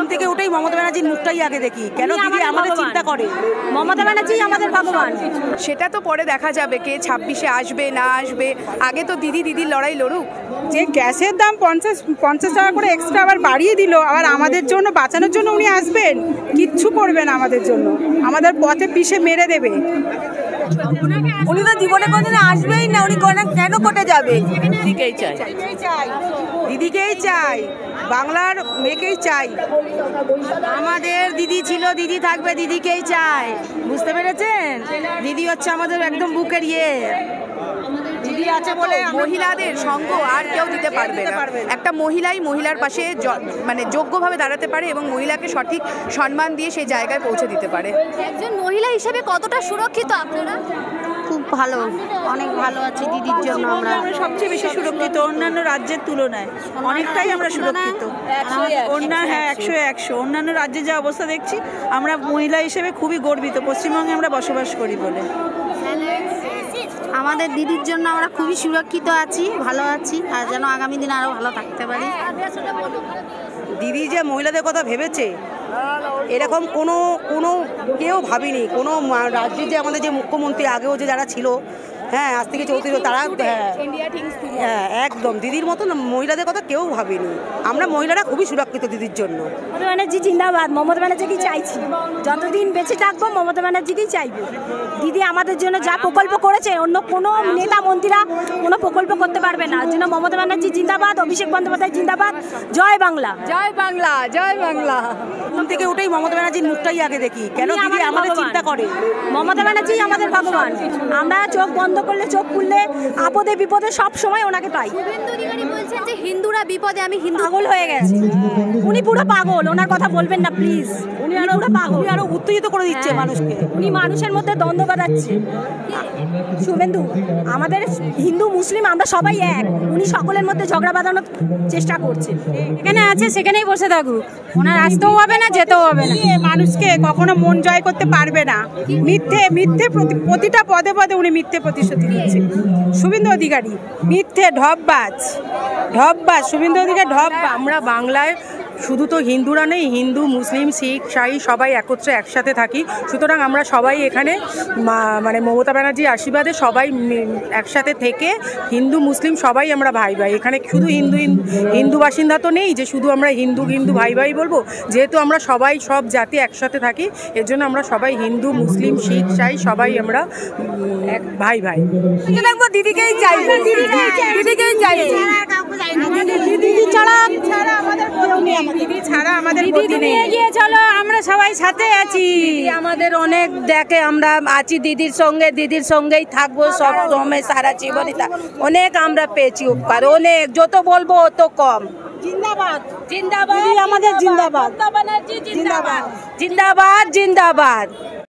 ঘুম থেকে উঠেই মমতা ব্যানার্জির মুখটাই আগে দেখি, কেন দিদি আমাদের চিন্তা করে। মমতা ব্যানার্জি আমাদের ভগবান। সেটা তো পরে দেখা যাবে কে 26-এ আসবে না আসবে, আগে তো দিদির লড়াই লড়ুক। যে গ্যাসের দাম 50 টাকা করে এক্সট্রা আবার বাড়িয়ে দিল, আবার আমাদের জন্য বাঁচানোর জন্য উনি আসবেন, কিচ্ছু করবেন আমাদের জন্য, আমাদের পথে পিষে মেরে দেবে। উনি তো জীবনে কোনদিন আসবেই না, উনি কেন কোটে যাবে? দিদিকেই চাই, দিদিকেই চাই, বাংলার মেয়েকেই চাই। আমাদের দিদি ছিল, দিদি থাকবে, দিদিকেই চাই, বুঝতে পেরেছেন? দিদি হচ্ছে আমাদের একদম বুকের ইয়ে, দিদি আছে বলে মহিলাদের সঙ্গ আর কেউ দিতে পারবে না। একটা মহিলাই মহিলার পাশে মানে যোগ্যভাবে দাঁড়াতে পারে এবং মহিলাকে সঠিক সম্মান দিয়ে সেই জায়গায় পৌঁছে দিতে পারে। একজন মহিলা হিসেবে কতটা সুরক্ষিত আপনারা? খুব ভালো, অনেক ভালো আছি দিদির জন্য। আমরা সবচেয়ে বেশি সুরক্ষিত অন্যান্য রাজ্যের তুলনায়, অনেকটাই আমরা সুরক্ষিত। হ্যাঁ, 100 অন্যান্য রাজ্যে যে অবস্থা দেখছি, আমরা মহিলা হিসেবে খুবই গর্বিত পশ্চিমবঙ্গে আমরা বসবাস করি বলে। আমাদের দিদির জন্য আমরা খুবই সুরক্ষিত আছি, ভালো আছি, আর যেন আগামী দিনে আরো ভালো থাকতে পারি। দিদি যে মহিলাদের কথা ভেবেছে, এরকম কোনো কেউ ভাবিনি। কোনো রাজ্যে যে আমাদের যে মুখ্যমন্ত্রী আগেও যে যারা ছিল, হ্যাঁ আজ থেকে 34 তারা, হ্যাঁ একদম দিদির মতন মহিলাদের কথা কেউ ভাবেনি। আমরা মহিলারা খুবই সুরক্ষিত দিদির জন্য। মমতা ব্যানার্জি জিন্দাবাদ, মমতা ব্যানার্জিকেই চাইছি, যতদিন বেঁচে থাকবো মমতা ব্যানার্জিকেই চাইবো। দিদি আমাদের জন্য যা প্রকল্প করেছে অন্য কোনো নেতা মন্ত্রীরা কোনো প্রকল্প করতে পারবে না। জন্য মমতা ব্যানার্জি জিন্দাবাদ, অভিষেক বন্দ্যোপাধ্যায় জিন্দাবাদ, জয় বাংলা, জয় বাংলা, জয় বাংলা। ঘুম থেকে উঠেই মমতা ব্যানার্জির মুখটাই আগে দেখি, কেন দিদি আমাদের চিন্তা করে। মমতা ব্যানার্জি আমাদের ভগবান। আমরা চোখ বন্ধ করলে, চোখ খুললে আপদে বিপদে সব সময় ওনাকে পাই। শুভেন্দু অধিকারী বলছেন যে হিন্দুরা বিপদে, আমি হিন্দু। পাগল হয়ে গেছে উনি, পুরো পাগল। ওনার কথা বলবেন না প্লিজ, উনি আরো পুরো পাগল, উনি আরো উত্তেজিত করে দিচ্ছে মানুষকে। উনি মানুষের মধ্যে দ্বন্দ্ব বাঁধাচ্ছে। শুভেন্দু, আমাদের হিন্দু মুসলিম আমরা সবাই এক, উনি সকলের মধ্যে ঝগড়া বাঁধানোর চেষ্টা করছে। এখানে আছে সেখানেই বসে থাকুক, ওনার আসতেও হবে না, যেতেও হবে না। মানুষকে কখনো মন জয় করতে পারবে না। মিথ্যে প্রতিটা পদে পদে উনি মিথ্যে প্রতিশ্রুতি দিচ্ছে। শুভেন্দু অধিকারী মিথ্যে ঢপবাজ, শুভেন্দু অধিকারী ঢপবাজ। আমরা বাংলায় শুধু তো হিন্দুরা নেই, হিন্দু মুসলিম শিখ শাহী সবাই একত্রে একসাথে থাকি। সুতরাং আমরা সবাই এখানে মানে মমতা ব্যানার্জির আশীর্বাদে সবাই একসাথে থেকে হিন্দু মুসলিম সবাই আমরা ভাই ভাই। এখানে শুধু হিন্দু বাসিন্দা তো নেই যে শুধু আমরা হিন্দু ভাই ভাই বলবো। যেহেতু আমরা সবাই সব জাতি একসাথে থাকি, এর জন্য আমরা সবাই হিন্দু মুসলিম শিখ শাহী সবাই আমরা ভাই ভাই। দিদিকেই চাই, দিদিকেই চাই। দিদি ছাড়া আমাদের দিদি ছাড়া আমাদের এগিয়ে চলো, আমরা সবাই সাথে আছি। আমাদের অনেক দেখে, আমরা আছি দিদির সঙ্গেই থাকবো সব সময়, সারা জীবন। অনেক আমরা পেয়েছি উপকার, অনেক, যত বলবো অত কম। জিন্দাবাদ, জিন্দাবাদ, আমাদের জিন্দাবাদ, জিন্দাবাদ, জিন্দাবাদ।